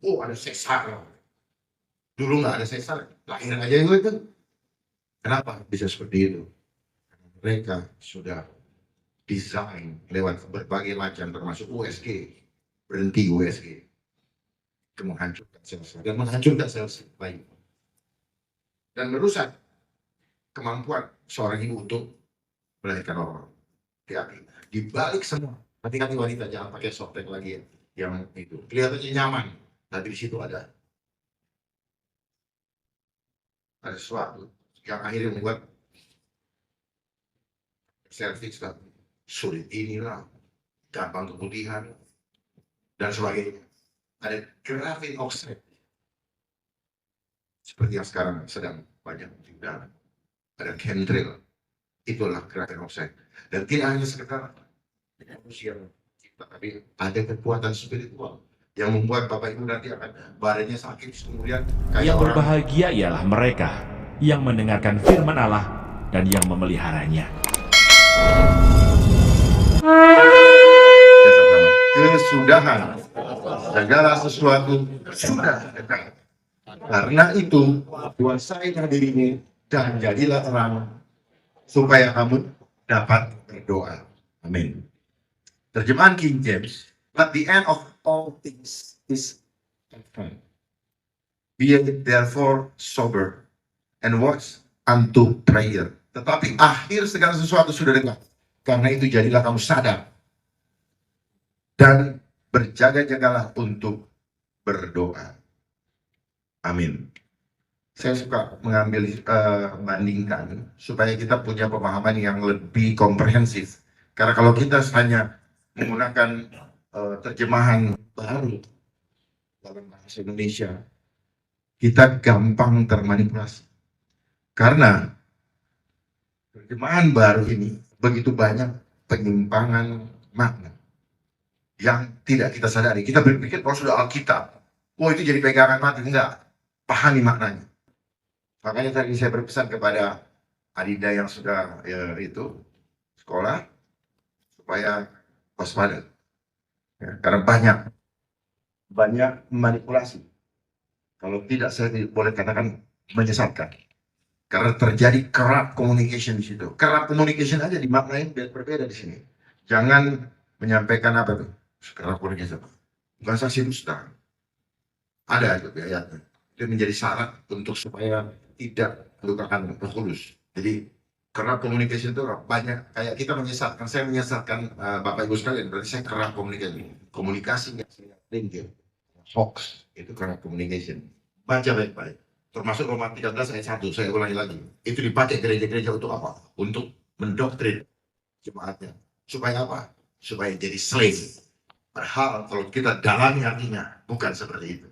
Oh, ada sesar. Dulu nggak ada sesar, lahir aja itu. Kenapa bisa seperti itu? Mereka sudah desain lewat berbagai macam termasuk USG, berhenti USG, itu menghancurkan sel-sel dan menghancurkan sel-sel bayi dan merusak kemampuan seorang ibu untuk melahirkan orang. Hati-hati. Di balik semua, hati-hati wanita jangan pakai softtek lagi ya. Yang itu kelihatannya nyaman, tapi di situ ada sesuatu yang akhirnya membuat serviks kan sulit inilah, gampang keputihan dan sebagainya. Ada graphene oxide seperti yang sekarang sedang banyak digunakan. Ada chemtrail, itulah graphene oxide. Dan tidak hanya sekedar manusia kita, tapi ada kekuatan spiritual yang membuat Bapak Ibu nanti akan badannya sakit kemudian kayak Yang orang. berbahagia ialah mereka yang mendengarkan firman Allah dan yang memeliharanya. Kesudahan segala sesuatu sudah dekat. Karena itu kuasailah dirimu dan jadilah terang supaya kamu dapat berdoa. Amin. Terjemahan King James, but the end of all things is at hand. Be therefore sober and watch unto prayer. Tetapi akhir segala sesuatu sudah dekat. Karena itu jadilah kamu sadar dan berjaga-jagalah untuk berdoa. Amin. Saya suka mengambil bandingkan supaya kita punya pemahaman yang lebih komprehensif. Karena kalau kita hanya menggunakan terjemahan baru dalam bahasa Indonesia, kita gampang termanipulasi. Karena terjemahan baru ini begitu banyak penyimpangan makna yang tidak kita sadari. Kita berpikir kalau sudah Alkitab, oh itu jadi pegangan mati. Enggak, pahami maknanya. Makanya tadi saya berpesan kepada Adinda yang sudah itu sekolah supaya waspada, ya, karena banyak manipulasi. Kalau tidak saya boleh katakan menyesatkan. Karena terjadi corrupt communication di situ. Corrupt communication aja dimaknai berbeda di sini. Jangan menyampaikan apa tuh? Corrupt communication. Bukan saksi dusta. Ada itu ayatnya. Itu menjadi syarat untuk supaya tidak melukakan Roh Kudus. Jadi corrupt communication itu banyak kayak kita menyesatkan. Saya menyesatkan Bapak Ibu sekalian. Berarti saya corrupt communication. Komunikasi yang saya tinggi. Hoax itu corrupt communication. Baca baik-baik. Termasuk Roma 13 ayat 1, saya ulangi lagi. Itu dipakai gereja-gereja untuk apa? Untuk mendoktrin jemaatnya. Supaya apa? Supaya jadi slave. Padahal kalau kita dalami artinya, bukan seperti itu.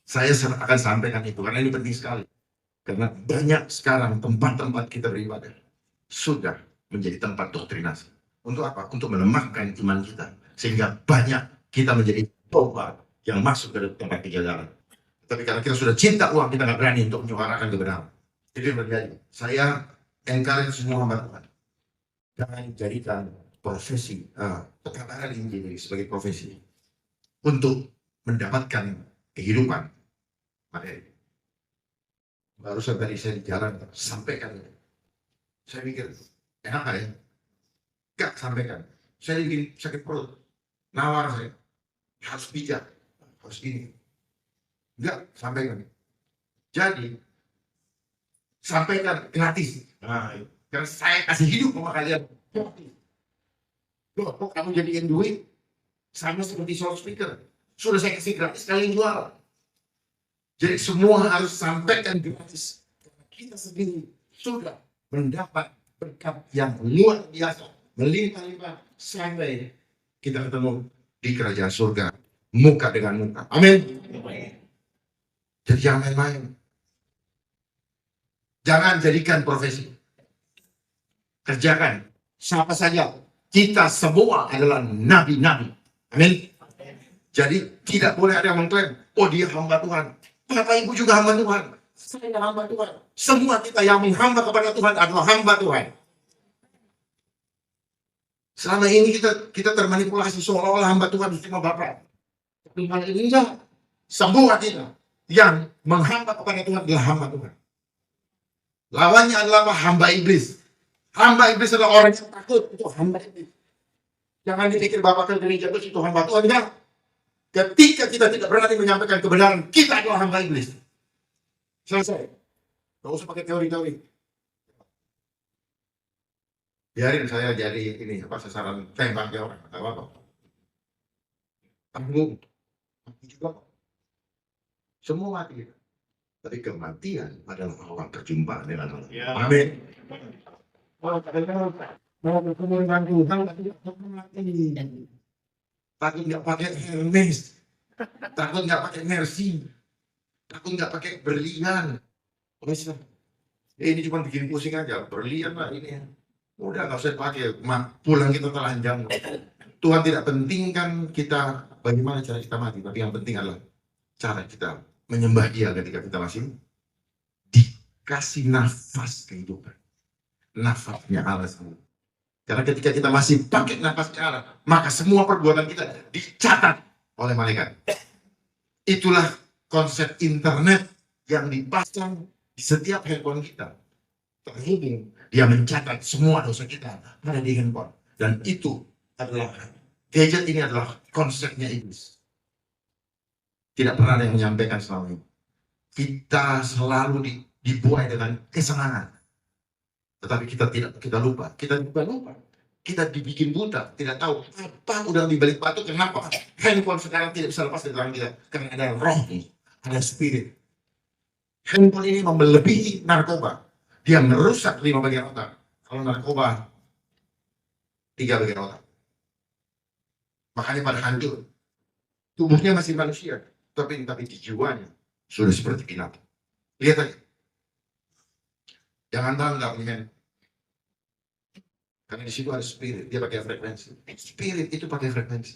Saya akan sampaikan itu, karena ini penting sekali. Karena banyak sekarang tempat-tempat kita beribadah sudah menjadi tempat doktrinasi. Untuk apa? Untuk melemahkan iman kita. Sehingga banyak kita menjadi domba yang masuk ke tempat kegagalan. Tapi karena kita sudah cinta uang, kita nggak berani untuk menyuarakan kebenaran. Itu yang terjadi. Saya encourage semua hamba Tuhan. Jangan jadikan profesi, pekabaran Injil sebagai profesi. Untuk mendapatkan kehidupan. Materi. Barusan tadi saya di jalan, sampaikan. Saya mikir, enak ya? Gak sampaikan. Saya ingin sakit perut. Nawar saya. Harus bijak. Harus gini. Enggak, sampaikan. Jadi, sampaikan gratis. Nah, karena saya kasih hidup sama kalian. Loh, kok kamu jadiin duit? Sama seperti sound speaker. Sudah saya kasih gratis, kalian jual. Jadi semua harus sampaikan gratis. Karena kita sendiri sudah mendapat berkat yang luar biasa. Melimpah-limpah sampai kita ketemu di kerajaan surga. Muka dengan muka. Amin. Jadi jangan main-main. Jangan jadikan profesi. Kerjakan. Siapa saja. Kita semua adalah nabi-nabi. Amin. Jadi tidak boleh ada yang mengklaim, oh dia hamba Tuhan. Bapak Ibu juga hamba Tuhan. Saya hamba Tuhan. Semua kita yang menghamba kepada Tuhan adalah hamba Tuhan. Selama ini kita termanipulasi seolah-olah hamba Tuhan cuma Bapak. Tuhan ini enggak. Semua kita yang menghamba kepada Tuhan adalah hamba Tuhan. Lawannya adalah hamba iblis. Hamba iblis adalah orang yang takut, itu hamba iblis. Jangan dipikir Bapak ke gereja itu hamba Tuhan. Enggak. Ketika kita tidak berani menyampaikan kebenaran, kita adalah hamba iblis. Selesai. Gak usah pakai teori-teori. Biarin saya jadi ini sasaran tembaknya orang. Gak apa-apa. Tanggung. Juga. Semua mati. Tapi kematian adalah orang berjumpa dengan Allah. Ya. Amin. Takut nggak pakai Hermes, takut nggak pakai Mercy, takut nggak pakai berlian. Ini cuma bikin pusing aja, berlian lah ini. Udah nggak usah pakai, pulang kita telanjang. Tuhan tidak pentingkan kita bagaimana cara kita mati, tapi yang penting adalah cara kita menyembah Dia ketika kita masih dikasih nafas kehidupan, nafasnya Allah semua. Karena ketika kita masih pakai nafasnya Allah, maka semua perbuatan kita dicatat oleh malaikat. Itulah konsep internet yang dipasang di setiap handphone kita. Terhubung, dia mencatat semua dosa kita ada di handphone. Dan itu adalah, gadget ini adalah konsepnya iblis. Tidak pernah ada yang menyampaikan selama ini. Kita selalu dibuai dengan kesenangan. Tetapi kita lupa. Kita dibikin buta, tidak tahu apa udah di balik batu. Kenapa handphone sekarang tidak bisa lepas dari tangan kita? Karena ada roh, ada spirit. Handphone ini melebihi narkoba. Dia merusak 5 bagian otak. Kalau narkoba 3 bagian otak. Makanya pada hancur. Tubuhnya masih manusia, tapi di jiwanya sudah seperti binatang. Lihat aja. Jangan bangga punya. Karena di situ ada spirit, dia pakai frekuensi. Spirit itu pakai frekuensi.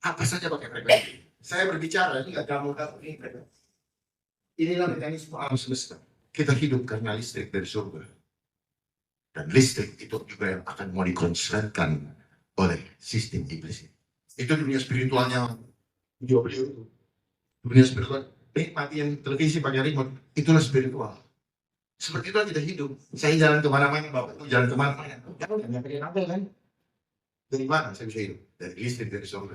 Apa saja pakai frekuensi. Saya berbicara, ini nggak kamu ini frekuensi. Inilah mekanisme alam semesta. Kita hidup karena listrik dari surga. Dan listrik itu juga yang akan mau dikonsletkan oleh sistem iblis. Itu dunia spiritualnya beliau itu. Dunia spiritual, nikmatin televisi pakai remote, itulah spiritual. Seperti itu kita hidup. Saya jalan kemana-mana, Bapak itu jalan kemana-mana. Jangan pakai kabel kan? Dari mana saya bisa hidup? Dari listrik, dari surga.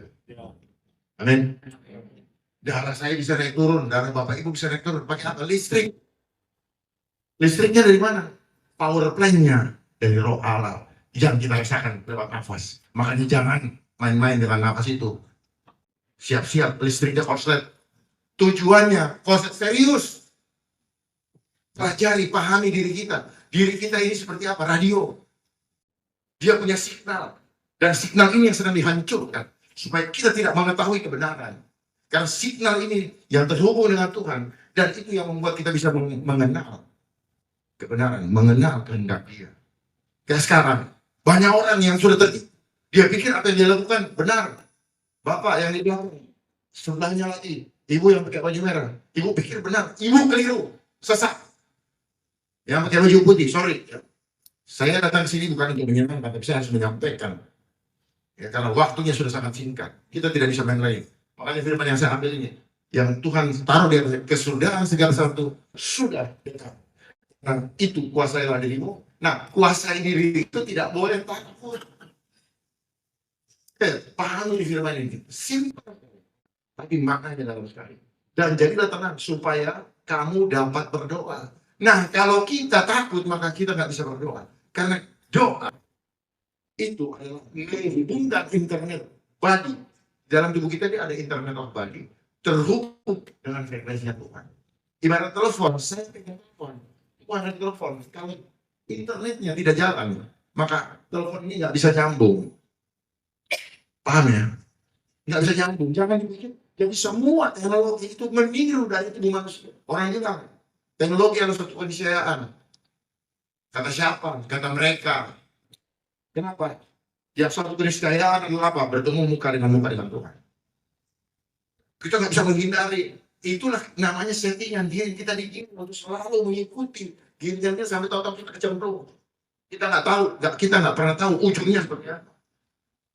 Amin. Darah saya bisa naik turun, darah Bapak Ibu bisa naik turun. Pakai apa? Listrik. Listriknya dari mana? Power plant-nya dari roh Allah yang kita rasakan lewat nafas. Makanya jangan main-main dengan nafas itu. Siap-siap listriknya korslet. Tujuannya korslet serius. Pelajari, pahami diri kita. Diri kita ini seperti apa? Radio. Dia punya signal. Dan signal ini yang sedang dihancurkan. Supaya kita tidak mengetahui kebenaran. Karena signal ini yang terhubung dengan Tuhan. Dan itu yang membuat kita bisa mengenal kebenaran. Mengenal kehendak Dia. Kayak sekarang. Banyak orang yang sudah tertipu. Dia pikir apa yang dia lakukan benar. Bapak yang di belakang. Sebelahnya lagi. Ibu yang pakai baju merah. Ibu pikir benar. Ibu keliru. Sesat. Yang pakai baju putih, sorry. Saya datang ke sini bukan untuk menyenangkan, tapi saya harus menyampaikan. Ya, karena waktunya sudah sangat singkat. Kita tidak bisa main lain. Makanya firman yang saya ambil ini. Yang Tuhan taruh di atas kesudahan segala sesuatu sudah dekat. Nah, itu kuasailah dirimu. Nah, kuasai diri itu tidak boleh takut. Pahami firman ini. Simpel. Tapi maknanya dalam sekali. Dan jadilah tenang supaya kamu dapat berdoa. Nah, kalau kita takut, maka kita nggak bisa berdoa. Karena doa itu adalah menghubungkan internet body. Dalam tubuh kita ini ada internet of body. Terhubung dengan frekuensinya Tuhan. Ibarat telepon, saya pegang telepon. Bukan ada telepon. Kalau internetnya tidak jalan, maka telepon ini nggak bisa nyambung. Paham ya? Nggak bisa nyambung. Jangan dipikir. Jadi semua teknologi itu meniru dari tubuh manusia. Orang bilang, teknologi adalah suatu keniscayaan. Kata siapa? Kata mereka. Kenapa? Ya suatu keniscayaan adalah apa? Bertemu muka dengan Tuhan. Kita nggak bisa menghindari. Itulah namanya settingan. Kita digiring untuk selalu mengikuti. Ginjalnya sampai tahu-tahu kita kecemplung. Kita nggak tahu. Kita nggak pernah tahu ujungnya seperti apa.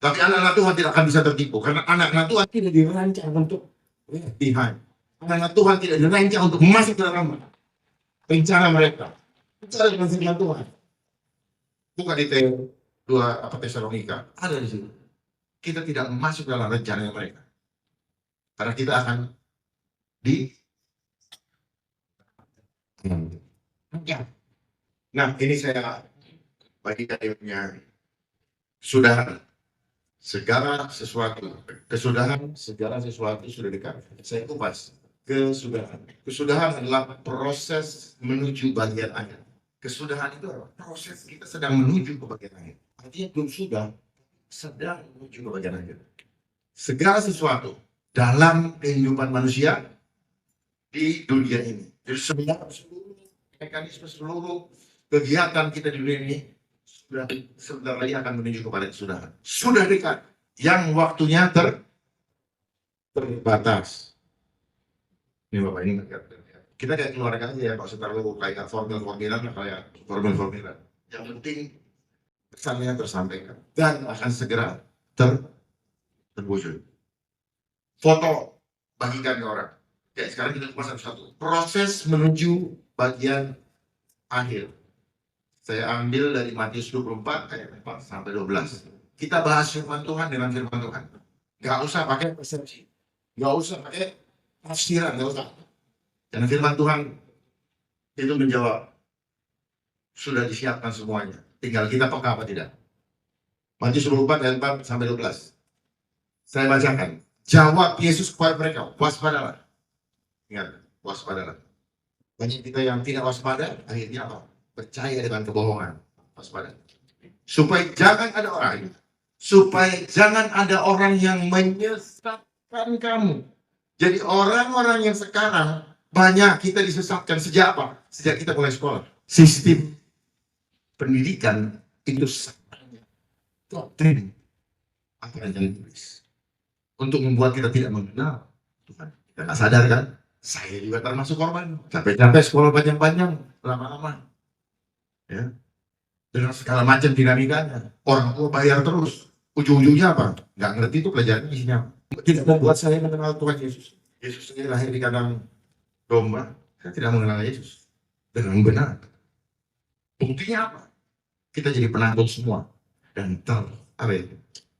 Tapi anak-anak Tuhan tidak akan bisa tertipu. Karena anak-anak Tuhan tidak dirancang untuk behind. Karena Tuhan tidak dirancang untuk masuk ke dalam rencana mereka. Bicara dengan firman Tuhan. Bukan di Tesalonika, ada di situ. Kita tidak masuk dalam rencana mereka. Karena kita akan di Nah, ini saya bagikan dia punya sudah segala sesuatu sudah dekat. Saya kupas kesudahan. Kesudahan adalah proses menuju bagian akhir. Kesudahan itu adalah proses kita sedang menuju ke bagian akhir. Artinya belum sudah, sedang menuju ke bagian akhir. Segala sesuatu dalam kehidupan manusia di dunia ini. Jadi seluruh mekanisme, seluruh kegiatan kita di dunia ini sudah sebentar lagi akan menuju kepada kesudahan. Sudah dekat. Yang waktunya terbatas. Ini Bapak ini kita kayak keluarga aja ya, Pak, terlalu kayak formulan kayak formulan. Yang penting pesannya tersampaikan dan akan segera terwujud. Foto bagikan ke orang. Oke, sekarang kita kupas satu-satu. Proses menuju bagian akhir. Saya ambil dari Matius 24 ayat 4 sampai 12. Kita bahas firman Tuhan dengan firman Tuhan. Gak usah pakai persepsi. Gak usah pakai tafsiran, gak usah. Dan firman Tuhan itu menjawab. Sudah disiapkan semuanya. Tinggal kita peka apa tidak. Matius 24 ayat 4 sampai 12. Saya bacakan. Jawab Yesus kepada mereka, waspadalah. Ingat, waspadalah. Banyak kita yang tidak waspada, akhirnya apa? Percaya dengan kebohongan. Waspada. Supaya jangan ada orang yang menyesatkan kamu. Jadi orang-orang yang sekarang banyak kita disesatkan sejak apa? Sejak kita mulai sekolah. Sistem pendidikan itu sangat doktrin apa yang ditulis untuk membuat kita tidak mengenal Tuhan. Kita nggak sadar kan? Saya juga termasuk korban. Capek-capek sekolah panjang-panjang, lama-lama. Ya. Dengan segala macam dinamikanya. Orang tua bayar terus. Ujung-ujungnya apa? Nggak ngerti itu pelajaran isinya. Tidak membuat saya mengenal Tuhan Yesus. Yesus ini lahir di kandang domba. Saya tidak mengenal Yesus dengan benar. Buktinya apa? Kita jadi penakut semua. Dan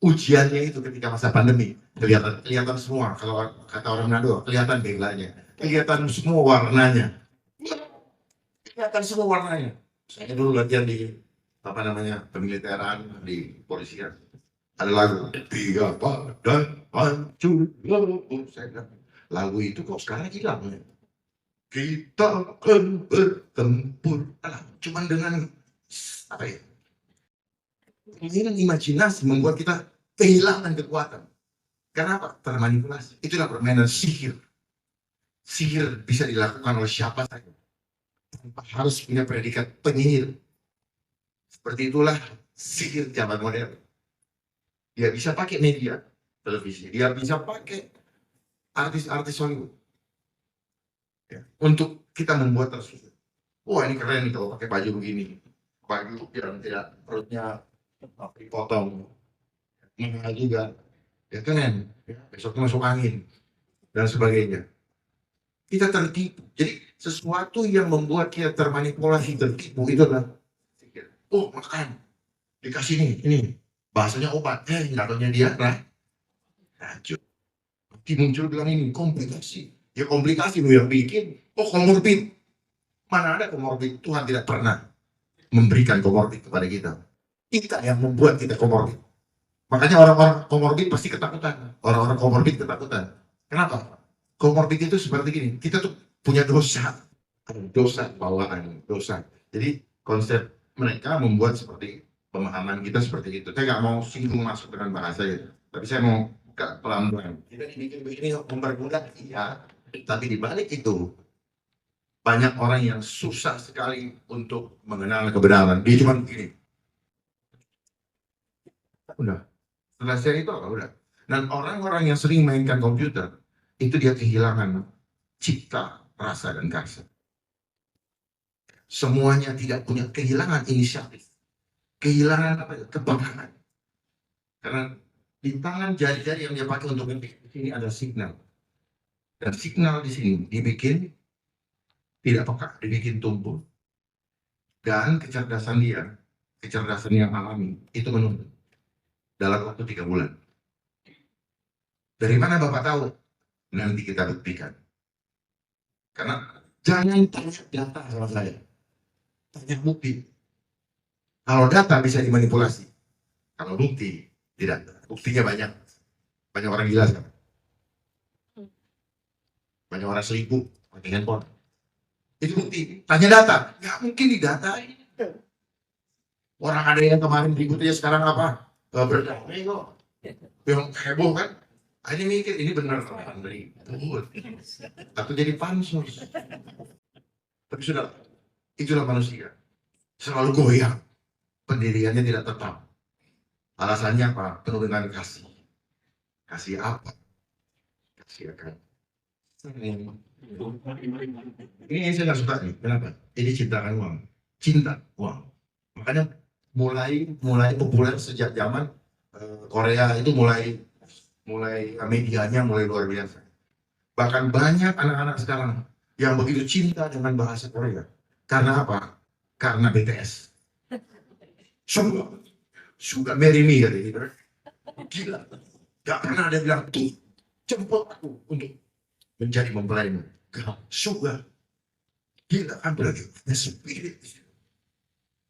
ujiannya itu ketika masa pandemi. Kelihatan semua. Kalau kata orang Manado, kelihatan beglanya. Kelihatan semua warnanya. Saya dulu latihan di pemiliteran, di polisian. Ada lagu tiga dan hancur. Lagu itu kok sekarang hilang ya? Kita akan bertempur. Cuman dengan keinginan imajinasi membuat kita kehilangan kekuatan. Kenapa? Termanipulasi. Itulah permainan sihir. Sihir bisa dilakukan oleh siapa saja tanpa harus punya predikat penyihir. Seperti itulah sihir zaman modern. Dia bisa pakai media televisi, dia bisa pakai artis-artis Hollywood ya, untuk kita membuat tersihir. Wah, ini keren nih kalau pakai baju begini, baju yang tidak perutnya dipotong, mahal juga, ya keren. Ya, besok masuk angin dan sebagainya. Kita tertipu. Jadi sesuatu yang membuat kita termanipulasi, tertipu itu adalah oh makan dikasih ini bahasanya obat, jatuhnya dia racun. Nanti muncul bilang ini komplikasi. Ya komplikasi lu yang bikin. Oh komorbid. Mana ada komorbid? Tuhan tidak pernah memberikan komorbid kepada kita. Kita yang membuat kita komorbid. Makanya orang-orang komorbid pasti ketakutan. Orang-orang komorbid ketakutan. Kenapa? Komorbid itu seperti gini. Kita tuh punya dosa bawaan, dosa. Jadi konsep mereka membuat seperti pemahaman kita seperti itu. Saya nggak mau singgung masuk dengan bahasa itu, tapi saya mau buka pelan-pelan. Kita dibikin begini mempermudah, iya. Tapi di balik itu banyak orang yang susah sekali untuk mengenal kebenaran. Dia cuma begini. Udah. Selesai itu apa? Udah. Dan orang-orang yang sering mainkan komputer, itu dia kehilangan cipta, rasa, dan kasih. Semuanya tidak punya, kehilangan inisiatif. Kehilangan kepegangan. Karena di tangan jari-jari yang dia pakai untuk ngetik, ini ada signal. Dan signal di sini dibikin tidak peka, dibikin tumbuh. Dan kecerdasan yang alami, itu menurun dalam waktu 3 bulan. Dari mana Bapak tahu? Nanti kita buktikan. Karena jangan tanya data sama saya, tanya bukti. Kalau data bisa dimanipulasi, kalau bukti tidak. Buktinya banyak. Banyak orang gila kan? Banyak orang selingkuh pakai handphone. Itu bukti. Tanya data, nggak mungkin didatain. Orang ada yang kemarin ributnya sekarang apa? Berdamai kok. Yang heboh kan? Ini mikir ini benar ribut atau jadi pansus. Tapi sudah, itulah manusia. Selalu goyang. Pendiriannya tidak tetap. Alasannya apa? Penuh dengan kasih. Kasih apa? Kasih akan. Ini saya nggak suka nih. Kenapa? Ini cintakan uang. Cinta uang. Makanya mulai populer sejak zaman Korea itu mulai medianya mulai luar biasa. Bahkan banyak anak-anak sekarang yang begitu cinta dengan bahasa Korea. Karena apa? Karena BTS. Suka marry me kata gitu. Gila. Gak pernah ada bilang tuh jemput aku untuk menjadi mempelaimu. Gak suka. Gila kan berarti ada spirit.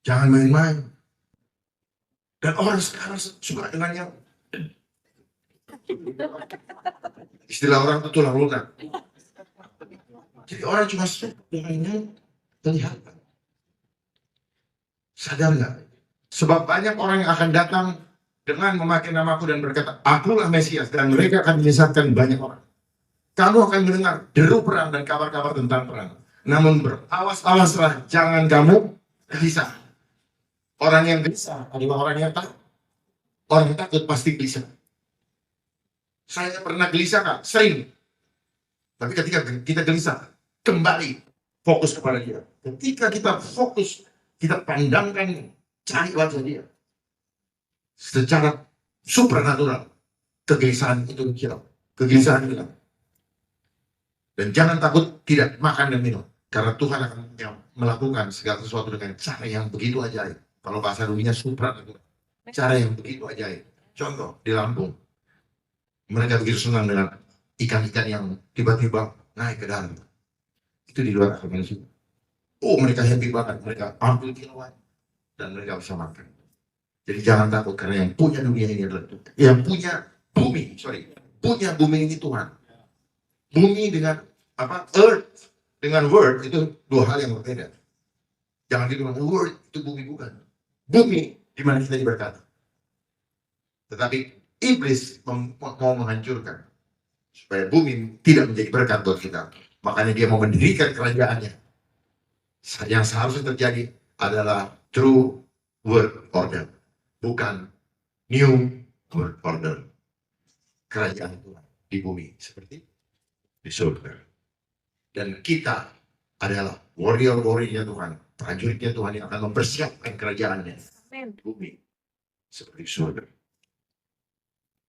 Jangan main-main. Dan orang sekarang suka dengan yang istilah orang itu tulang lunak. Jadi orang cuma suka dengan yang kelihatan. Sadar nggak? Sebab banyak orang yang akan datang dengan memakai namaku dan berkata, akulah Mesias, dan mereka akan menyesatkan banyak orang. Kamu akan mendengar deru perang dan kabar-kabar tentang perang. Namun berawas-awaslah, jangan kamu gelisah. Orang yang gelisah adalah orang yang takut. Orang yang takut pasti gelisah. Saya pernah gelisah Kak, sering. Tapi ketika kita gelisah, kembali fokus kepada dia. Ketika kita fokus, kita pandangkan, cari wajah dia. Secara supernatural, kegelisahan itu hilang. Kegelisahan hilang. Dan jangan takut tidak makan dan minum. Karena Tuhan akan melakukan segala sesuatu dengan cara yang begitu ajaib. Kalau bahasa dunia supernatural. Cara yang begitu ajaib. Contoh, di Lampung. Mereka begitu senang dengan ikan-ikan yang tiba-tiba naik ke dalam. Itu di luar akal manusia. Oh, mereka happy banget. Mereka ambil kilauan. Dan mereka bisa makan. Jadi jangan takut. Karena yang punya dunia ini adalah Tuhan. Yang punya bumi. Punya bumi ini Tuhan. Bumi dengan apa? Earth. Dengan word itu dua hal yang berbeda. Jangan gitu. Word itu bumi bukan. Bumi di mana kita diberkati. Tetapi iblis mau menghancurkan supaya bumi tidak menjadi berkat buat kita. Makanya dia mau mendirikan kerajaannya. Yang seharusnya terjadi adalah true world order, bukan new world order. Kerajaan Tuhan di bumi seperti di surga. Dan kita adalah warrior-warriornya Tuhan, prajuritnya Tuhan yang akan mempersiapkan kerajaannya di bumi seperti surga.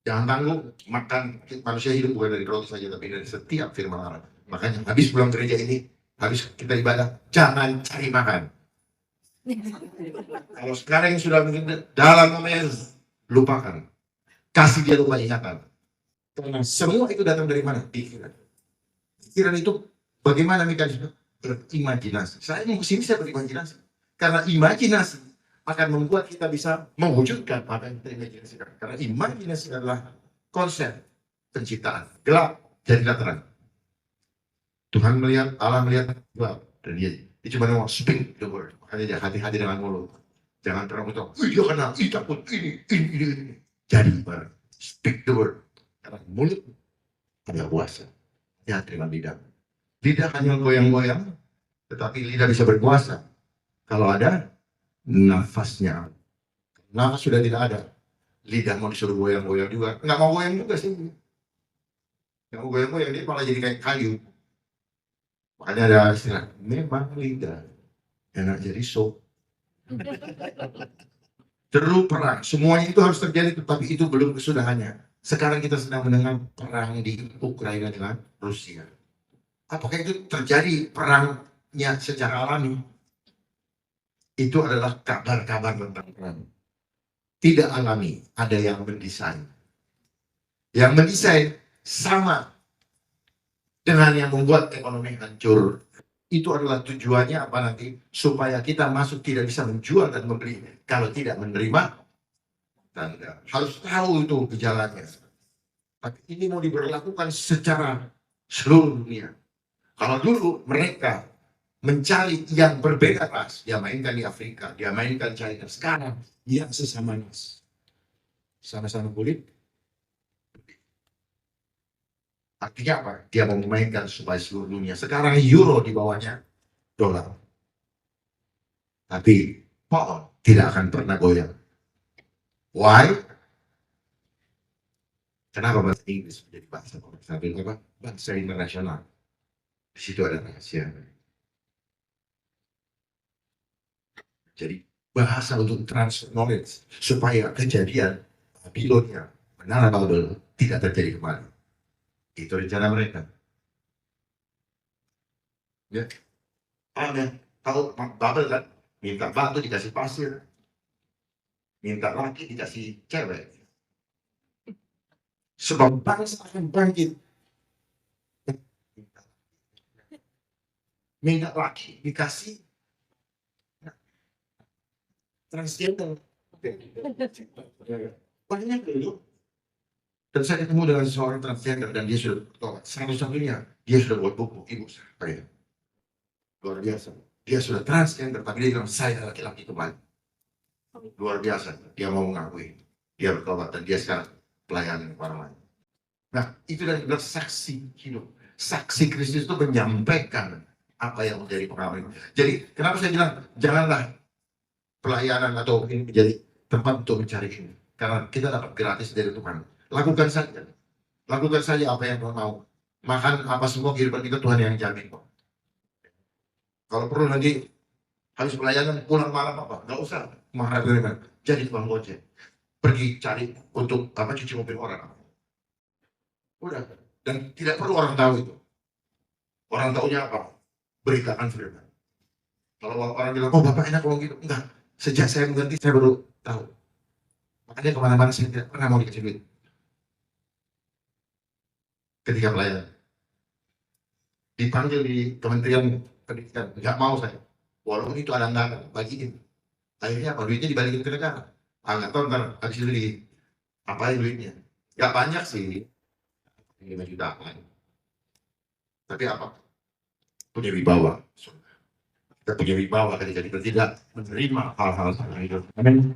Jangan tanggung, makan manusia hidup bukan dari roti saja, tapi dari setiap firman Allah. Makanya habis pulang gereja ini, habis kita ibadah, jangan cari makan. Kalau sekarang yang sudah dalam nama Yesus, lupakan. Kasih dia lupa ingatan. Karena semua itu datang dari mana? Pikiran. Pikiran itu bagaimana mekanisme? Berimajinasi. Saya mau kesini saya berimajinasi. Karena imajinasi akan membuat kita bisa mewujudkan apa yang kita imajinasikan. Karena imajinasi adalah konsep penciptaan. Gelap jadilah terang. Tuhan melihat, Allah melihat gelap. Dan dia cuma ngomong, speak the word. Makanya dia hati-hati dengan mulut. Jangan pernah ngomong, dia kena, takut, ini. Jadi, speak the word. Karena mulut ada kuasa. Hati dengan lidah. Lidah hanya goyang-goyang, tetapi lidah bisa berkuasa. Kalau ada nafasnya. Nafas sudah tidak ada. Lidah mau disuruh goyang-goyang juga. Nggak mau goyang juga sih. Nggak mau goyang-goyang, dia malah jadi kayak kayu. Makanya ada istilah, memang lidah enak jadi sop. Deru perang, semuanya itu harus terjadi, tetapi itu belum kesudahannya. Sekarang kita sedang mendengar perang di Ukraina dengan Rusia. Apakah itu terjadi perangnya secara alami? Itu adalah kabar-kabar tentang perang. Tidak alami, ada yang mendesain. Yang mendesain sama dengan yang membuat ekonomi hancur. Itu adalah tujuannya apa nanti? Supaya kita masuk tidak bisa menjual dan membeli kalau tidak menerima tanda. Harus tahu itu gejalanya. Tapi ini mau diberlakukan secara seluruh dunia. Kalau dulu mereka mencari yang berbeda ras, dia mainkan di Afrika, dia mainkan China. Sekarang yang sesama ras, sama-sama kulit. Artinya apa? Dia mau memainkan supaya seluruh dunia. Sekarang euro di bawahnya dolar. Tapi pound tidak akan pernah goyang. Why? Kenapa bahasa Inggris menjadi bahasa komersial? Apa? Bahasa internasional. Di situ ada rahasia. Jadi bahasa untuk transfer knowledge supaya kejadian Babilonia, menara Babel tidak terjadi kembali. Itu rencana mereka. Ya. Ada tahu Babel kan? Minta batu dikasih pasir, minta laki dikasih cewek. Sebab bangsa akan bangkit. Minta laki dikasih transgender. Banyak dulu. Dan saya ketemu dengan seorang transgender dan dia sudah bertobat. Satu-satunya dia sudah buat buku ibu saya. Luar biasa. Dia sudah transgender tapi dia bilang saya laki-laki kembali. Luar biasa. Dia mau mengakui. Dia bertobat dan dia sekarang pelayanan orang lain. Nah itu dari saksi hidup. Saksi Kristus itu menyampaikan apa yang menjadi pengalaman. Jadi kenapa saya bilang janganlah pelayanan atau ini menjadi tempat untuk mencari ini. Karena kita dapat gratis dari Tuhan. Lakukan saja. Lakukan saja apa yang Tuhan mau. Makan apa semua kehidupan kita Tuhan yang jamin kok. Kalau perlu nanti habis pelayanan pulang malam apa? Nggak usah mengharapkan. Jadi tukang gojek. Pergi cari untuk apa cuci mobil orang. Udah. Dan tidak perlu orang tahu itu. Orang taunya apa? Beritakan firman. Kalau orang bilang, oh Bapak enak kalau gitu. Enggak. Sejak saya mengganti saya baru tahu. Makanya kemana-mana saya tidak pernah mau dikasih duit. Ketika pelayanan dipanggil di Kementerian Pendidikan, nggak mau saya, walaupun itu ada anggaran bagiin. Akhirnya apa? Duitnya dibalikin ke negara. Nggak tahu ntar habis itu di apain duitnya. Nggak banyak sih, 5 jutaan. Tapi apa? Punya wibawa. Kita punya wibawa ketika kita tidak menerima hal-hal seperti itu. Amin.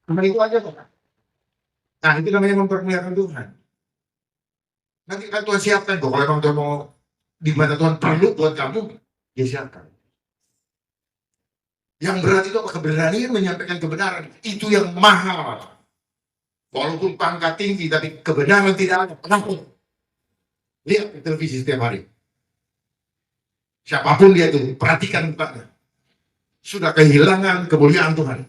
Cuma itu aja kok. Nah itu namanya mempermuliakan Tuhan. Nanti kan Tuhan siapkan kok. Kalau memang Tuhan mau di mana Tuhan perlu buat kamu, dia siapkan. Yang berat itu apa? Keberanian menyampaikan kebenaran. Itu yang mahal. Walaupun pangkat tinggi, tapi kebenaran tidak ada. Kenapa? Lihat di televisi setiap hari. Siapapun dia itu, perhatikan mukanya. Sudah kehilangan kemuliaan Tuhan.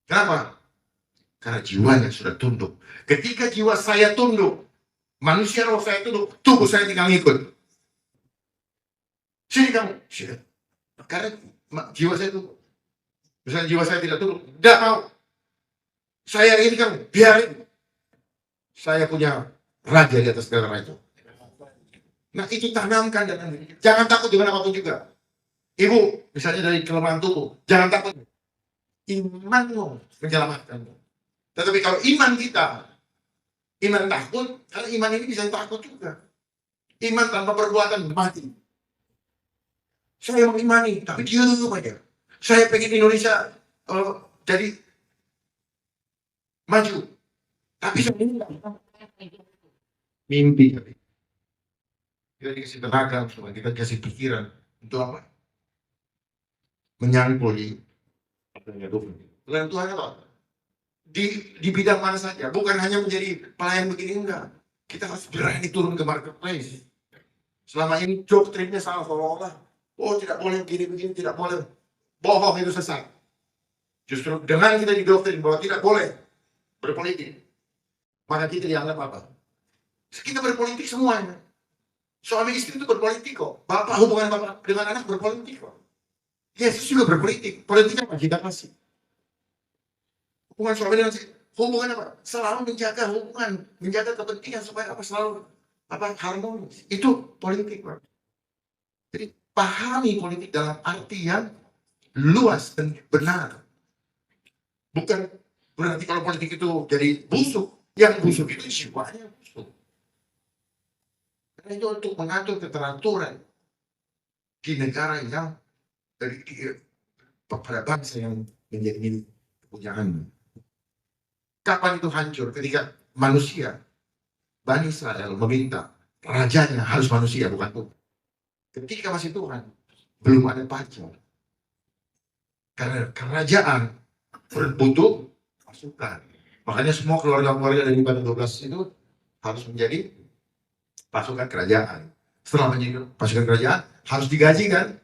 Kenapa? Karena jiwanya sudah tunduk. Ketika jiwa saya tunduk, manusia roh saya tunduk, tubuh saya tinggal ngikut. Sini kamu. Sini. Karena jiwa saya tunduk. Misalnya jiwa saya tidak tunduk, tidak mau. Saya ini kamu, biarin. Saya punya raja di atas segala raja. Nah itu tanamkan dan jangan takut dengan apapun juga. Ibu, misalnya dari kelemahan tubuh, jangan takut. Imanmu menyelamatkanmu. Tetapi kalau iman kita, iman takut, karena iman ini bisa takut juga. Iman tanpa perbuatan mati. Saya mengimani, tapi diam aja. Saya pengen Indonesia jadi maju. Tapi saya mimpi. Kita dikasih tenaga, kita dikasih pikiran. Untuk apa? Menyangkul di dengan Tuhan apa? Di bidang mana saja, bukan hanya menjadi pelayan begini, enggak. Kita harus berani turun ke marketplace. Selama ini doktrinnya salah seolah-olah. Oh tidak boleh begini, tidak boleh. Bohong itu sesat. Justru dengan kita didoktrin bahwa tidak boleh berpolitik, maka kita dianggap apa? Kita berpolitik semuanya. Suami istri itu berpolitik kok. Bapak hubungan bapak dengan anak berpolitik kok. Yesus juga berpolitik. Politiknya apa? Kita kasih. Hubungan suami dengan istri. Hubungan apa? Selalu menjaga hubungan, menjaga kepentingan supaya apa selalu apa harmonis. Itu politik, Pak. Jadi pahami politik dalam arti yang luas dan benar. Bukan berarti kalau politik itu jadi busuk. Yang busuk itu jiwanya busuk. Karena itu untuk mengatur keteraturan di negara yang pada bangsa yang menjadi milik kepunyaan. Kapan itu hancur? Ketika manusia, Bani Israel meminta rajanya harus manusia, bukan Tuhan. Ketika masih Tuhan, belum ada pajak. Karena kerajaan butuh pasukan. Makanya semua keluarga-keluarga dari pada 12 itu harus menjadi pasukan kerajaan. Setelah menjadi pasukan kerajaan, harus digaji kan?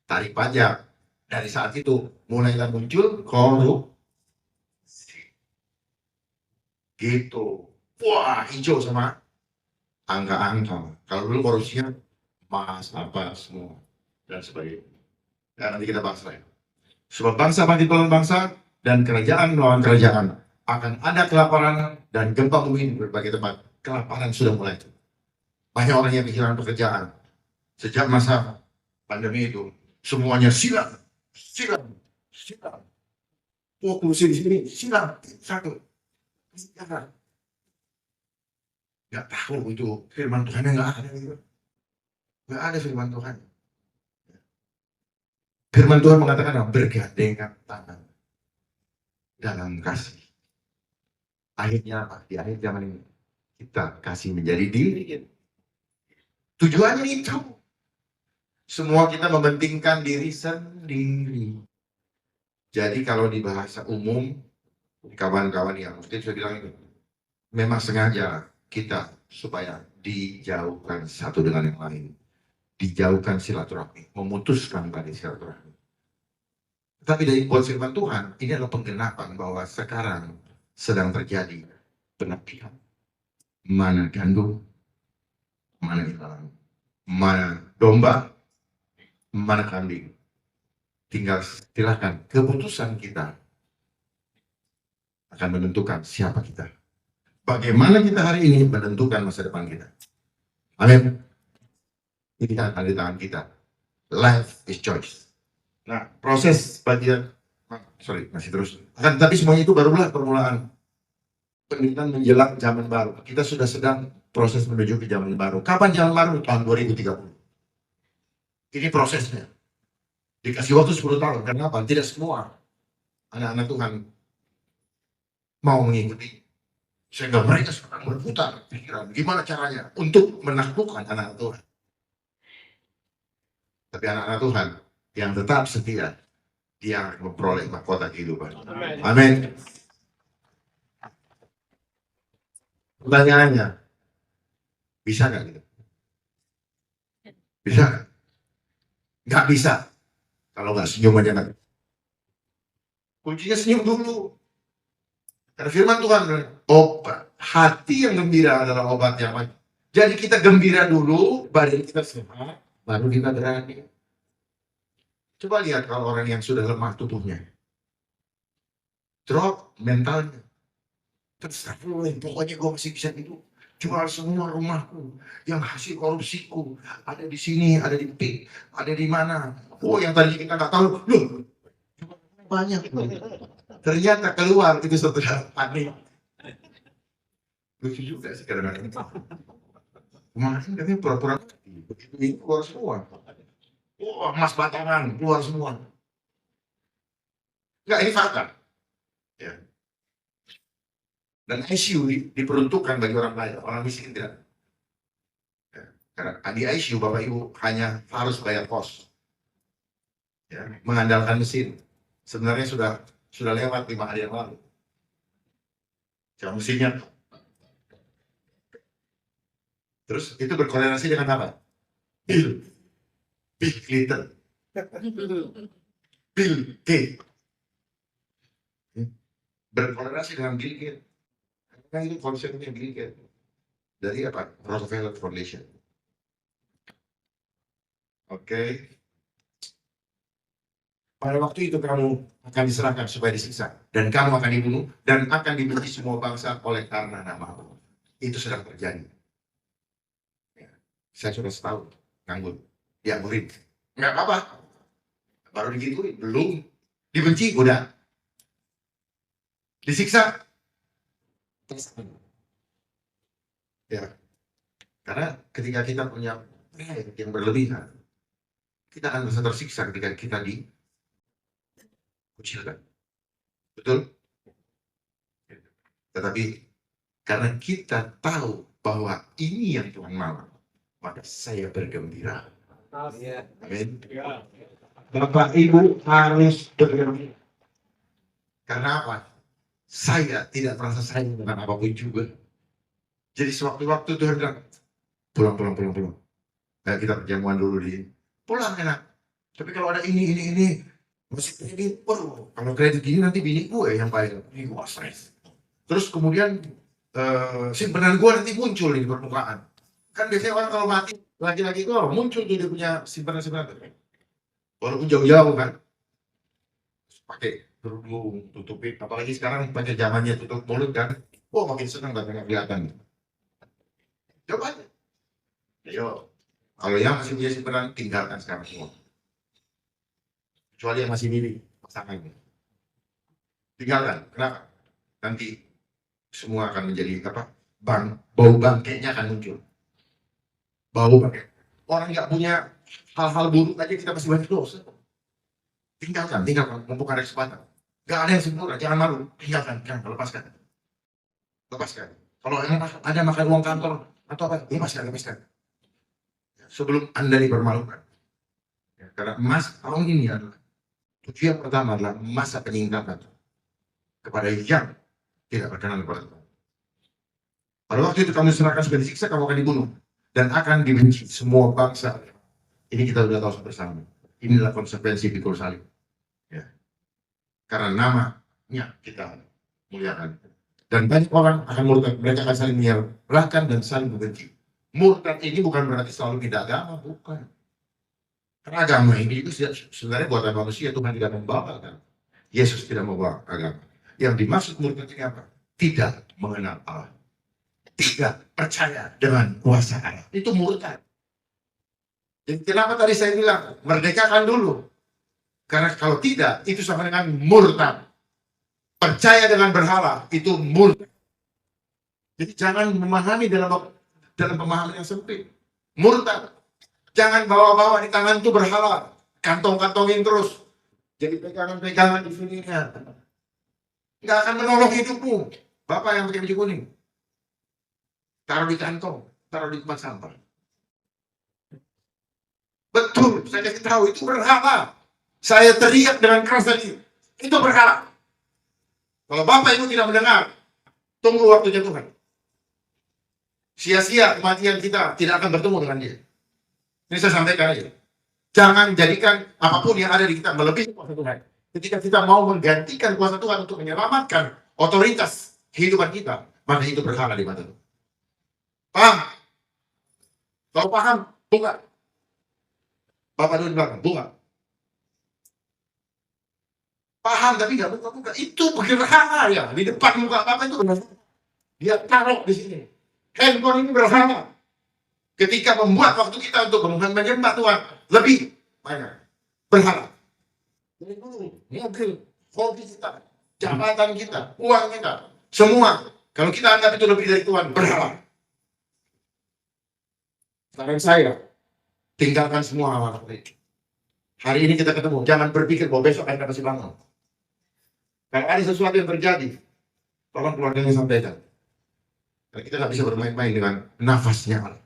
Tarik pajak. Dari saat itu mulailah muncul korupsi. Gitu. Wah, hijau sama angka-angka. Kalau dulu korupsinya emas, apa, semua. Dan sebagainya. Dan nanti kita bahas lagi. Sebab bangsa bangkit melawan bangsa dan kerajaan melawan kerajaan. Akan ada kelaparan dan gempa bumi di berbagai tempat. Kelaparan sudah mulai. Banyak orang yang kehilangan pekerjaan. Sejak masa pandemi itu, semuanya silang. Fokus di sini, silang. Satu. Jangan. Nggak tahu itu firman Tuhan yang nggak ada. Nggak ada firman Tuhan. Firman Tuhan mengatakan bergandengan tangan dalam kasih. Akhirnya apa? Di akhir zaman ini kita kasih menjadi diri. Tujuannya itu. Semua kita mementingkan diri sendiri. Jadi kalau di bahasa umum, kawan-kawan yang mungkin saya bilang itu, memang sengaja kita supaya dijauhkan satu dengan yang lain. Dijauhkan silaturahmi, memutuskan tadi silaturahmi. Tapi dari buat firman Tuhan, ini adalah penggenapan bahwa sekarang sedang terjadi penapian. Mana gandum, mana ilalang, mana domba, mana kambing. Tinggal silakan keputusan kita akan menentukan siapa kita. Bagaimana kita hari ini menentukan masa depan kita. Amin. Ini ada di tangan kita. Life is choice. Nah, proses bagian, masih terus. Tapi semuanya itu barulah permulaan. Penelitian menjelang zaman baru. Kita sudah sedang proses menuju ke zaman baru. Kapan zaman baru? Tahun 2030. Ini prosesnya. Dikasih waktu 10 tahun. Kenapa? Tidak semua anak-anak Tuhan mau mengikuti. Sehingga mereka sedang berputar pikiran. Gimana caranya untuk menaklukkan anak Tuhan. Tapi anak-anak Tuhan yang tetap setia, dia akan memperoleh mahkota kehidupan. Amin. Pertanyaannya, bisa nggak gitu? Bisa nggak? Nggak bisa. Kalau nggak senyum aja nggak. Kuncinya senyum dulu. Karena firman Tuhan, obat hati yang gembira adalah obat yang baik. Jadi kita gembira dulu, badan kita sehat, baru kita berani. Coba lihat kalau orang yang sudah lemah tubuhnya, drop mentalnya. Terserah, pokoknya gue masih bisa hidup. Jual semua rumahku, yang hasil korupsiku ada di sini, ada di PIK, ada di mana. Oh, yang tadi kita nggak tahu, loh banyak. Ternyata keluar itu setelah panik. Lucu juga sih kadang-kadang. Kemarin katanya pura-pura begitu ini keluar semua. Wah, emas batangan keluar semua. Enggak, ini fakta. Ya. Dan ICU diperuntukkan bagi orang kaya, orang miskin tidak. Ya. Karena di ICU Bapak Ibu hanya harus bayar kos. Ya. Mengandalkan mesin. Sebenarnya sudah lewat 5 hari yang lalu. Jam mesinnya. Terus itu berkorelasi dengan apa? Bill Clinton. Bill Gates. Berkorelasi dengan Bill Gates. Nah, itu konsepnya Bill Gates. Dari apa? Rockefeller Foundation. Oke. Pada waktu itu kamu akan diserahkan supaya disiksa. Dan kamu akan dibunuh. Dan akan dibenci semua bangsa oleh karena namaku. Itu sedang terjadi. Ya. Saya sudah setahun nganggur. Dianggurin. Nggak apa-apa. Baru digituin. Belum. Dibenci. Udah. Disiksa. Ya. Karena ketika kita punya yang berlebihan, kita akan merasa tersiksa ketika kita dikucilkan. Betul? Tetapi karena kita tahu bahwa ini yang Tuhan mau, maka saya bergembira. Amin. Bapak Ibu harus bergembira. Karena apa? Saya tidak merasa sayang dengan apapun juga. Jadi sewaktu-waktu Tuhan bilang, pulang. Kayak kita perjamuan dulu di pulang enak. Tapi kalau ada ini, masih kredit, kalau kredit gini nanti bini gue yang bayar. Ini gue stres. Terus kemudian simpanan gue nanti muncul di permukaan. Kan biasanya orang kalau mati, laki-laki gue muncul dia punya simpanan. Walaupun jauh-jauh kan. Pakai kerudung, tutupin. Apalagi sekarang pakai zamannya tutup mulut kan. Wah makin senang banget kelihatan. Coba aja. Ayo. Kalau yang masih punya simpanan, tinggalkan sekarang semua. Kecuali yang masih milih pasangannya. Tinggalkan. Kenapa? Nanti semua akan menjadi apa? Bau bangkainya akan muncul. Bau bangkai. Orang nggak punya hal-hal buruk aja kita masih banyak dosa. Tinggalkan. Mumpung ada kesempatan. Nggak ada yang sempurna, jangan malu. Tinggalkan, lepaskan. Kalau ada makan uang kantor atau apa, lepaskan. Sebelum Anda dipermalukan. Ya, karena tahun ini adalah tujuan pertama adalah masa peningkatan kepada yang tidak berkenan kepada Tuhan. Pada waktu itu kamu diserahkan sebagai disiksa, kamu akan dibunuh dan akan dibenci semua bangsa. Ini kita sudah tahu bersama. Inilah konsekuensi pikul salib. Ya. Karena namanya kita muliakan. Dan banyak orang akan murtad, mereka akan saling menyalahkan dan saling membenci. Murtad ini bukan berarti selalu pindah agama, bukan. Karena agama ini juga sebenarnya buatan manusia, Tuhan tidak membawa kan. Yesus tidak membawa agama. Yang dimaksud murtad ini apa? Tidak mengenal Allah. Tidak percaya dengan kuasa Allah. Itu murtad. Jadi kenapa tadi saya bilang, merdekakan dulu. Karena kalau tidak, itu sama dengan murtad. Percaya dengan berhala, itu murtad. Jadi jangan memahami dalam pemahaman yang sempit. Murtad. Jangan bawa-bawa di tangan itu berhala. Kantong-kantongin terus. Jadi pegangan-pegangan di sininya. Nggak akan menolong hidupmu. Bapak yang pakai baju kuning. Taruh di kantong. Taruh di tempat sampah. Betul, saya kasih tahu itu berhala. Saya teriak dengan keras tadi. Itu berhala. Kalau Bapak Ibu tidak mendengar, tunggu waktunya Tuhan. Sia-sia kematian kita tidak akan bertemu dengan dia. Ini saya sampaikan aja. Jangan jadikan apapun yang ada di kita melebihi kuasa Tuhan. Ketika kita mau menggantikan kuasa Tuhan untuk menyelamatkan otoritas kehidupan kita, maka itu berhala di mata Tuhan. Paham? Kalau paham, buka. Bapak dulu di belakang, buka. Paham tapi nggak buka. Itu berhala ya. Di depan muka Bapak itu benar. Dia taruh di sini. Handphone ini berhala. Ketika membuat waktu kita untuk menyembah Tuhan lebih banyak berhala. Jadi dulu, mobil, hobi kita, jabatan kita, uang kita, semua. Kalau kita anggap itu lebih dari Tuhan, berhala. Saran saya, tinggalkan semua hal-hal itu. Hari ini kita ketemu, jangan berpikir bahwa besok akan kasih bangun. Kalau ada sesuatu yang terjadi, tolong keluarganya sampaikan. Karena kita nggak bisa bermain-main dengan nafasnya Allah.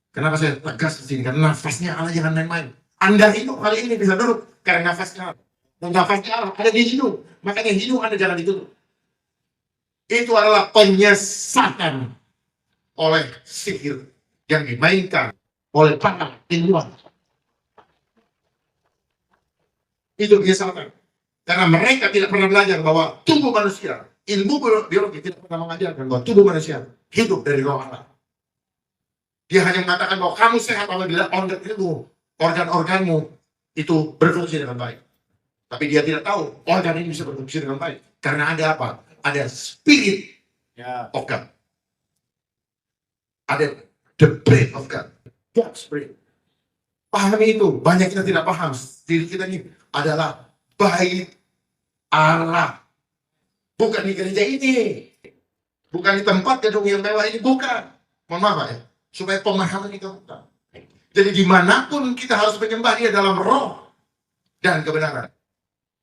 Kenapa saya tegas di sini? Karena nafasnya Allah jangan main-main. Anda hidup hari ini bisa duduk karena nafasnya Allah. Dan nafasnya Allah ada di hidung. Makanya hidung Anda jangan ditutup. Itu adalah penyesatan oleh sihir yang dimainkan oleh para ilmuwan. Itu penyesatan. Karena mereka tidak pernah belajar bahwa tubuh manusia Ilmu biologi tidak pernah mengajarkan bahwa tubuh manusia hidup dari roh Allah. Dia hanya mengatakan bahwa kamu sehat apabila organ-organmu itu berfungsi dengan baik. Tapi dia tidak tahu organ ini bisa berfungsi dengan baik. Karena ada apa? Ada spirit of God. Ada the breath of God. God's breath. Pahami itu. Banyak kita tidak paham. Diri kita ini adalah bait Allah. Bukan di gereja ini. Bukan di tempat gedung yang mewah ini. Bukan. Mohon maaf ya. Supaya pemahaman kita bukan. Jadi dimanapun kita harus menyembah dia dalam roh dan kebenaran.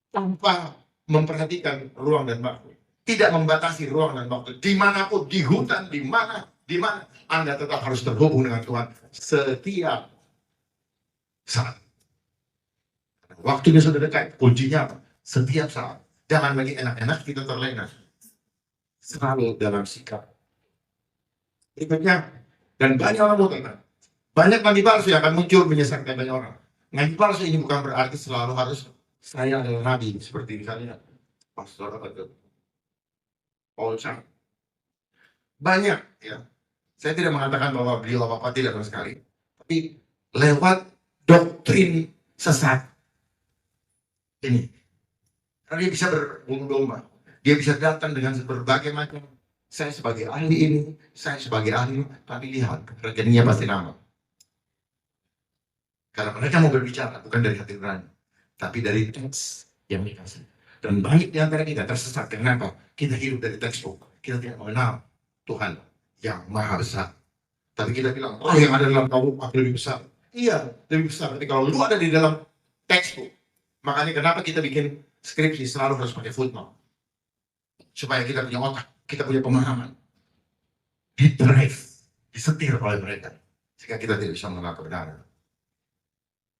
Tanpa memperhatikan ruang dan waktu. Tidak membatasi ruang dan waktu. Dimanapun, di hutan, di mana Anda tetap harus terhubung dengan Tuhan setiap saat. Waktunya sudah dekat. Kuncinya apa? Setiap saat. Jangan lagi enak-enak kita terlena. Selalu dalam sikap. Berikutnya, dan banyak orang mau tenang. Banyak nabi palsu yang akan muncul menyesatkan banyak orang. Nabi palsu ini bukan berarti selalu harus saya adalah nabi. Seperti misalnya pastor apa itu? Paul Chang. Banyak ya. Saya tidak mengatakan bahwa beliau apa-apa, tidak sama sekali. Tapi lewat doktrin sesat ini. Karena dia bisa berbulu domba. Dia bisa datang dengan berbagai macam. Saya sebagai ahli ini, saya sebagai ahli ini. Tapi lihat, rekeningnya pasti nama. Karena mereka mau berbicara, bukan dari hati nurani. Tapi dari teks yang dikasih. Dan banyak di antara kita tersesat. Kenapa? Kita hidup dari textbook. Kita tidak mengenal Tuhan yang maha besar. Tapi kita bilang, oh yang ada dalam kamu lebih besar. Iya, lebih besar. Tapi kalau lu ada di dalam textbook, makanya kenapa kita bikin skripsi selalu harus pakai footnote. Supaya kita punya otak, kita punya pemahaman. Di-drive, disetir oleh mereka. Sehingga kita tidak bisa mengenal kebenaran.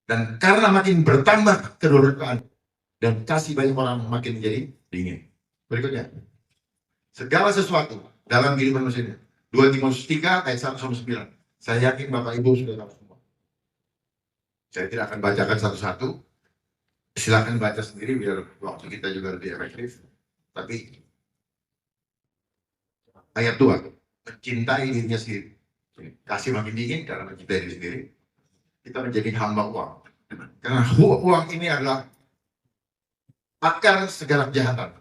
Dan karena makin bertambah kedurhakaan dan kasih banyak orang makin menjadi dingin. Berikutnya. Segala sesuatu dalam kehidupan manusia ini. 2 Timotius 3 ayat 1-9. Saya yakin Bapak Ibu sudah tahu semua. Saya tidak akan bacakan satu-satu. Silakan baca sendiri biar waktu kita juga lebih efektif. Tapi ayat 2, mencintai dirinya sendiri. Kasih makin dingin karena mencintai diri sendiri. Kita menjadi hamba uang. Karena uang ini adalah akar segala kejahatan.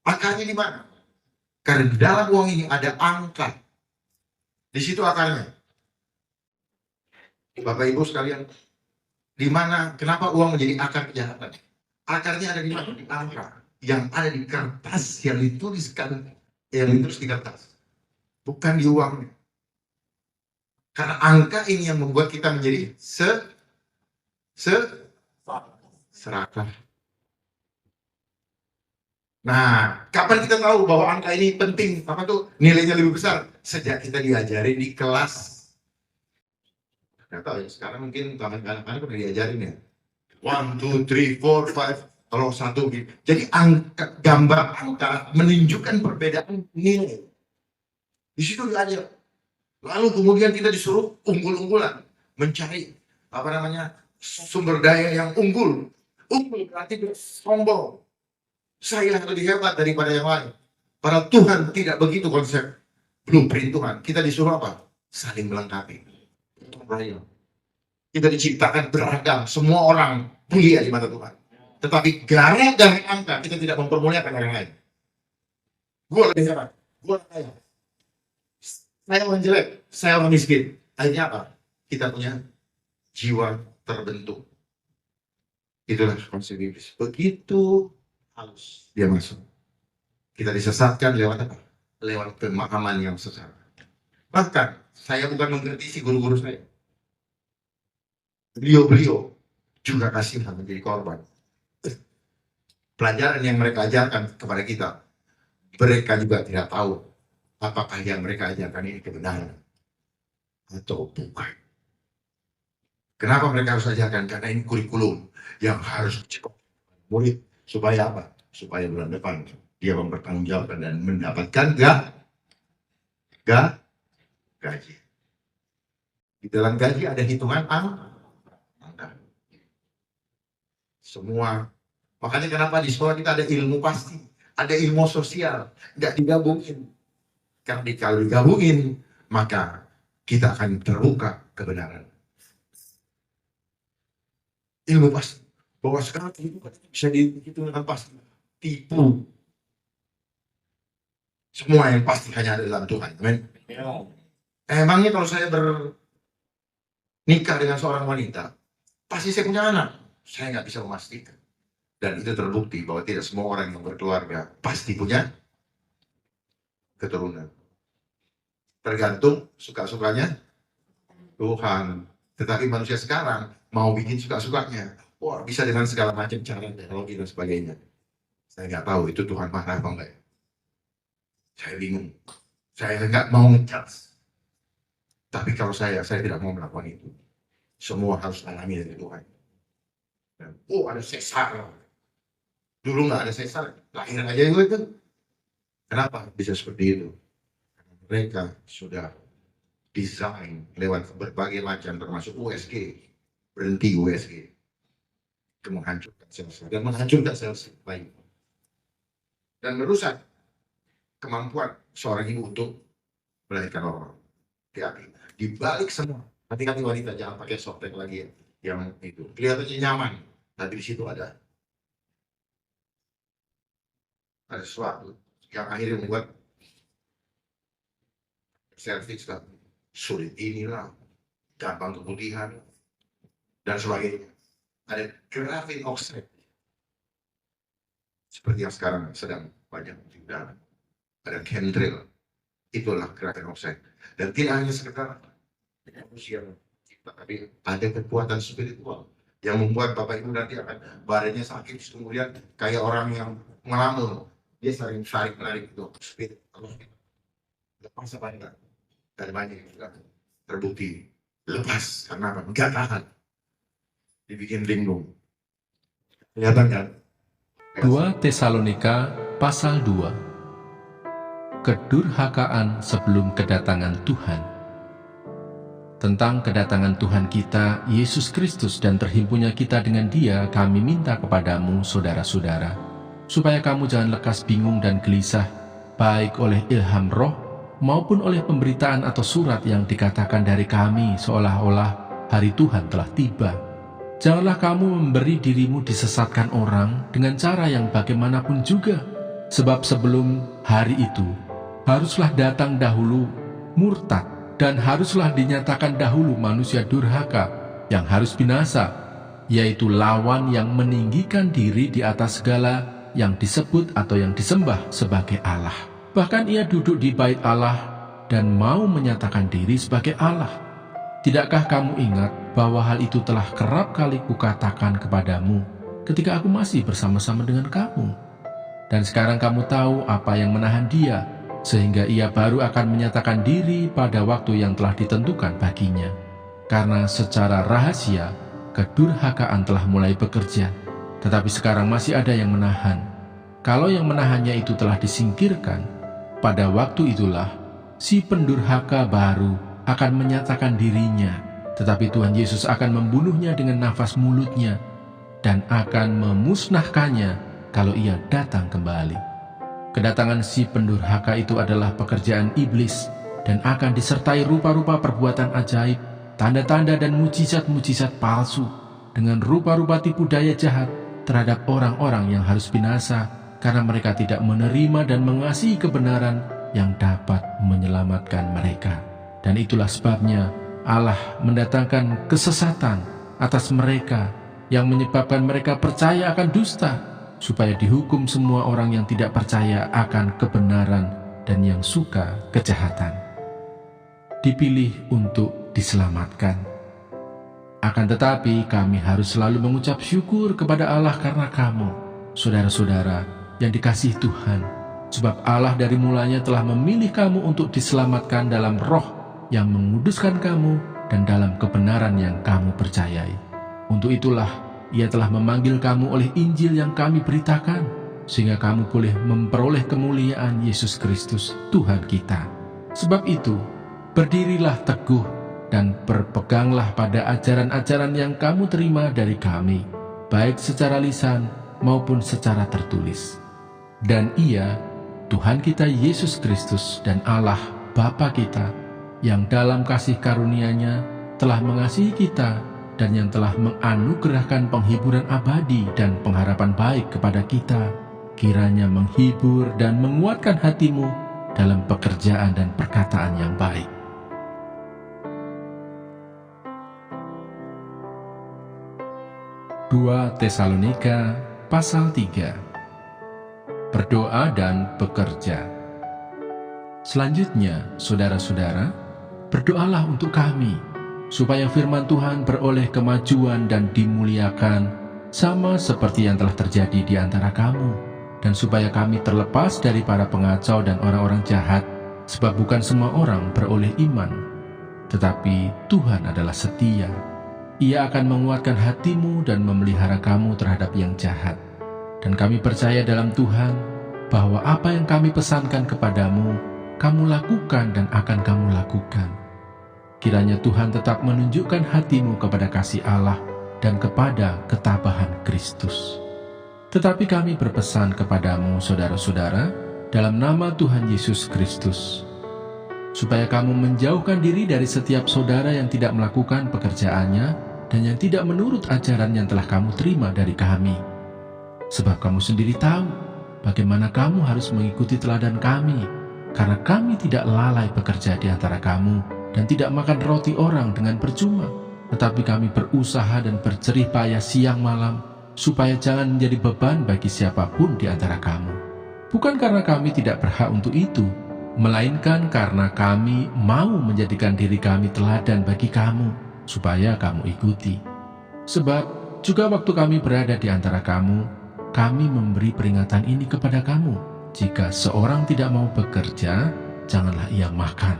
Akarnya di mana? Karena di dalam uang ini ada angka. Di situ akarnya. Bapak Ibu sekalian, di mana, kenapa uang menjadi akar kejahatan? Akarnya ada di mana? Di angka. Yang ada di kertas, yang dituliskan, yang ditulis di kertas. Bukan di uangnya. Karena angka ini yang membuat kita menjadi serakah. Nah, kapan kita tahu bahwa angka ini penting? Apa tuh nilainya lebih besar? Sejak kita diajari di kelas. Nggak tahu ya, sekarang mungkin anak-anak udah diajarin ya. 1, 2, 3, 4, 5. Kalau 1 gitu. Jadi angka, gambar angka menunjukkan perbedaan nilai. Di situ diajar. Lalu kemudian kita disuruh unggul-unggulan. Mencari sumber daya yang unggul. Unggul berarti sombong. Saya lebih hebat daripada yang lain. Padahal Tuhan tidak begitu konsep blueprint Tuhan. Kita disuruh apa? Saling melengkapi. Kita diciptakan beragam. Semua orang mulia di mata Tuhan. Tetapi gara-gara angka kita tidak mempermuliakan orang lain. Gue lebih hebat. Gue kaya. Saya orang jelek. Saya orang miskin. Akhirnya apa? Kita punya jiwa terbentuk. Itulah konsep iblis. Begitu halus dia masuk. Kita disesatkan lewat apa? Lewat pemahaman yang sesat. Bahkan saya bukan mengkritisi guru-guru saya. Beliau-beliau juga kasihan menjadi korban. Pelajaran yang mereka ajarkan kepada kita, mereka juga tidak tahu apakah yang mereka ajarkan ini kebenaran atau bukan. Kenapa mereka harus ajarkan? Karena ini kurikulum yang harus dicetak murid. Supaya apa? Supaya bulan depan dia mempertanggungjawabkan dan mendapatkan gaji. Di dalam gaji ada hitungan angka. Semua. Makanya kenapa di sekolah kita ada ilmu pasti. Ada ilmu sosial, nggak digabungin. Karena kalau digabungin, maka kita akan terbuka kebenaran. Ilmu pasti. Bahwa sekarang itu bisa dihitungkan pasti. Tipu. Semua yang pasti hanya ada dalam Tuhan. Amin. Emangnya kalau saya bernikah dengan seorang wanita, pasti saya punya anak. Saya nggak bisa memastikan. Dan itu terbukti bahwa tidak semua orang yang berkeluarga pasti punya keturunan. Tergantung suka-sukanya Tuhan. Tetapi manusia sekarang mau bikin suka-sukanya. Wah, bisa dengan segala macam cara, teknologi dan sebagainya. Saya nggak tahu itu Tuhan marah apa enggak. Saya bingung. Saya nggak mau ngejudge. Tapi kalau saya tidak mau melakukan itu. Semua harus alami dari Tuhan. Oh, ada sesar. Dulu nggak ada sesar. Lahir aja itu. Kenapa bisa seperti itu? Mereka sudah desain lewat berbagai macam termasuk USG, berhenti USG, itu menghancurkan sel-sel dan menghancurkan sel-sel lain dan merusak kemampuan seorang ibu untuk melahirkan orang. Hati-hati, di balik semua, hati-hati wanita jangan pakai softtek lagi ya. Yang itu kelihatannya nyaman, tapi di situ ada sesuatu yang akhirnya membuat serviks kan sulit inilah, gampang keputihan dan sebagainya. Ada graphene oxide seperti yang sekarang sedang banyak digunakan. Ada chemtrail, itulah graphene oxide. Dan tidak hanya sekedar manusia, tapi ada kekuatan spiritual yang membuat Bapak Ibu nanti akan badannya sakit, kemudian kayak orang yang ngelamun, dia sering menarik itu spirit. Lepas apa enggak? Dan banyak juga terbukti lepas karena apa? Enggak tahan. Dibikin linglung. Kelihatan kan? 2 Tesalonika pasal 2. Kedurhakaan sebelum kedatangan Tuhan. Tentang kedatangan Tuhan kita, Yesus Kristus, dan terhimpunnya kita dengan Dia, kami minta kepadamu, saudara-saudara, supaya kamu jangan lekas bingung dan gelisah, baik oleh ilham roh, maupun oleh pemberitaan atau surat yang dikatakan dari kami seolah-olah hari Tuhan telah tiba. Janganlah kamu memberi dirimu disesatkan orang dengan cara yang bagaimanapun juga, sebab sebelum hari itu haruslah datang dahulu murtad, dan haruslah dinyatakan dahulu manusia durhaka yang harus binasa, yaitu lawan yang meninggikan diri di atas segala yang disebut atau yang disembah sebagai Allah. Bahkan ia duduk di bait Allah dan mau menyatakan diri sebagai Allah. Tidakkah kamu ingat bahwa hal itu telah kerap kali kukatakan kepadamu ketika aku masih bersama-sama dengan kamu? Dan sekarang kamu tahu apa yang menahan dia, sehingga ia baru akan menyatakan diri pada waktu yang telah ditentukan baginya. Karena secara rahasia, kedurhakaan telah mulai bekerja, tetapi sekarang masih ada yang menahan. Kalau yang menahannya itu telah disingkirkan, pada waktu itulah si pendurhaka baru akan menyatakan dirinya, tetapi Tuhan Yesus akan membunuhnya dengan nafas mulutnya dan akan memusnahkannya kalau ia datang kembali. Kedatangan si pendurhaka itu adalah pekerjaan iblis dan akan disertai rupa-rupa perbuatan ajaib, tanda-tanda dan mujizat-mujizat palsu dengan rupa-rupa tipu daya jahat terhadap orang-orang yang harus binasa, karena mereka tidak menerima dan mengasihi kebenaran yang dapat menyelamatkan mereka. Dan itulah sebabnya Allah mendatangkan kesesatan atas mereka yang menyebabkan mereka percaya akan dusta, supaya dihukum semua orang yang tidak percaya akan kebenaran dan yang suka kejahatan. Dipilih untuk diselamatkan. Akan tetapi kami harus selalu mengucap syukur kepada Allah karena kamu, saudara-saudara, yang dikasihi Tuhan, sebab Allah dari mulanya telah memilih kamu untuk diselamatkan dalam roh yang menguduskan kamu dan dalam kebenaran yang kamu percayai. Untuk itulah Ia telah memanggil kamu oleh Injil yang kami beritakan, sehingga kamu boleh memperoleh kemuliaan Yesus Kristus Tuhan kita. Sebab itu, berdirilah teguh dan berpeganglah pada ajaran-ajaran yang kamu terima dari kami, baik secara lisan maupun secara tertulis. Dan Ia, Tuhan kita Yesus Kristus dan Allah Bapa kita, yang dalam kasih karunia-Nya telah mengasihi kita dan yang telah menganugerahkan penghiburan abadi dan pengharapan baik kepada kita, kiranya menghibur dan menguatkan hatimu dalam pekerjaan dan perkataan yang baik. Tesalonika pasal 3. Berdoa dan bekerja. Selanjutnya, saudara-saudara, berdoalah untuk kami, supaya firman Tuhan beroleh kemajuan dan dimuliakan, sama seperti yang telah terjadi di antara kamu, dan supaya kami terlepas dari para pengacau dan orang-orang jahat, sebab bukan semua orang beroleh iman. Tetapi Tuhan adalah setia. Ia akan menguatkan hatimu dan memelihara kamu terhadap yang jahat. Dan kami percaya dalam Tuhan, bahwa apa yang kami pesankan kepadamu, kamu lakukan dan akan kamu lakukan. Kiranya Tuhan tetap menunjukkan hatimu kepada kasih Allah dan kepada ketabahan Kristus. Tetapi kami berpesan kepadamu, saudara-saudara, dalam nama Tuhan Yesus Kristus, supaya kamu menjauhkan diri dari setiap saudara yang tidak melakukan pekerjaannya dan yang tidak menurut ajaran yang telah kamu terima dari kami. Sebab kamu sendiri tahu bagaimana kamu harus mengikuti teladan kami, karena kami tidak lalai bekerja di antara kamu dan tidak makan roti orang dengan percuma, tetapi kami berusaha dan berjerih payah siang malam, supaya jangan menjadi beban bagi siapapun di antara kamu. Bukan karena kami tidak berhak untuk itu, melainkan karena kami mau menjadikan diri kami teladan bagi kamu, supaya kamu ikuti. Sebab juga waktu kami berada di antara kamu, kami memberi peringatan ini kepada kamu: jika seorang tidak mau bekerja, janganlah ia makan.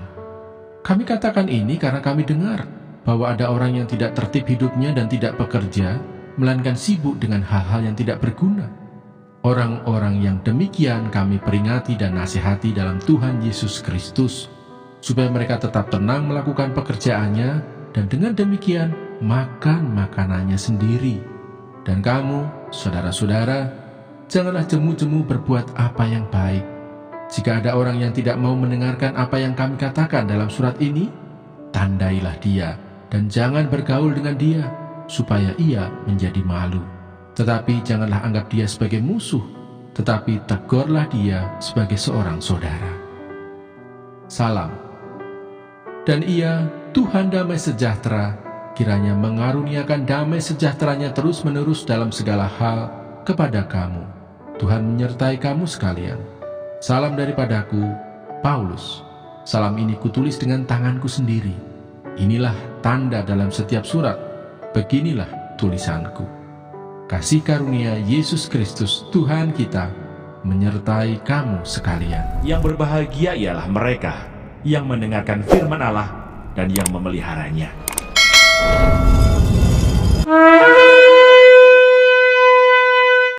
Kami katakan ini karena kami dengar bahwa ada orang yang tidak tertib hidupnya dan tidak bekerja, melainkan sibuk dengan hal-hal yang tidak berguna. Orang-orang yang demikian kami peringati dan nasihati dalam Tuhan Yesus Kristus, supaya mereka tetap tenang melakukan pekerjaannya, dan dengan demikian makan makanannya sendiri. Dan kamu, saudara-saudara, janganlah jemu-jemu berbuat apa yang baik. Jika ada orang yang tidak mau mendengarkan apa yang kami katakan dalam surat ini, tandailah dia, dan jangan bergaul dengan dia, supaya ia menjadi malu. Tetapi janganlah anggap dia sebagai musuh, tetapi tegurlah dia sebagai seorang saudara. Salam. Dan Ia, Tuhan damai sejahtera, kiranya mengaruniakan damai sejahteranya terus-menerus dalam segala hal kepada kamu. Tuhan menyertai kamu sekalian. Salam daripadaku, Paulus. Salam ini kutulis dengan tanganku sendiri. Inilah tanda dalam setiap surat. Beginilah tulisanku. Kasih karunia Yesus Kristus Tuhan kita menyertai kamu sekalian. Yang berbahagia ialah mereka yang mendengarkan firman Allah dan yang memeliharanya,